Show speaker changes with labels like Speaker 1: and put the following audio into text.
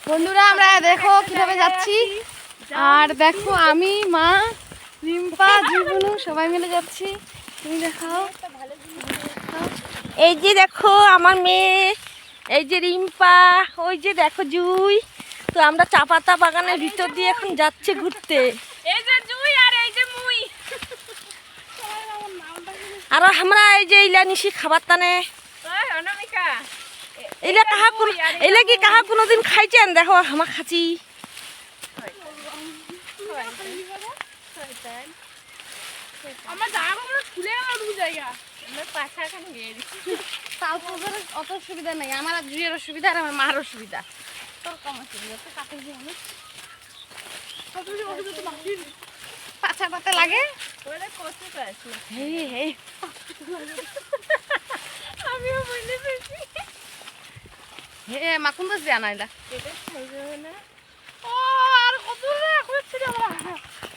Speaker 1: বন্ধুরা আমরা দেখো কিভাবে যাচ্ছি, আর দেখো আমি, মা, রিম্পা, জীবনু সবাই মিলে যাচ্ছি। তুমি দেখাও।
Speaker 2: এই যে দেখো আমার মেয়ে, এই যে রিম্পা, ওই যে দেখো জুই। তো আমরা চা পাতা বাগানের ভিতর দিয়ে এখন যাচ্ছে ঘুরতে।
Speaker 3: এই যে জুই আর এই যে মুই।
Speaker 2: আর আমরা এই যে ইলা নিশি খাবার টানে
Speaker 3: ওই অনামিকা
Speaker 2: এলা কাহা এলা কি কাহা কোনোদিন খাইছেন? দেখো আমার খাচ্ছি।
Speaker 3: আমার জায়গাগুলো খুলে গেল দু জায়গা। আমরা পাছা এখন গিয়ে দিচ্ছি।
Speaker 1: তাও তোদের অত সুবিধা নেই, আমার আর জুইয়ের অসুবিধা আর আমার মার অসুবিধা। তোর কম অসুবিধা, তো কাকে দিয়ে আমি পাছা পাতা লাগে।
Speaker 3: ওরা কষ্ট পাচ্ছি
Speaker 1: হে হে
Speaker 3: আমিও বলে ফেলছি।
Speaker 1: হে মাকুন তো জানাইলা
Speaker 3: এটা খাইবে না।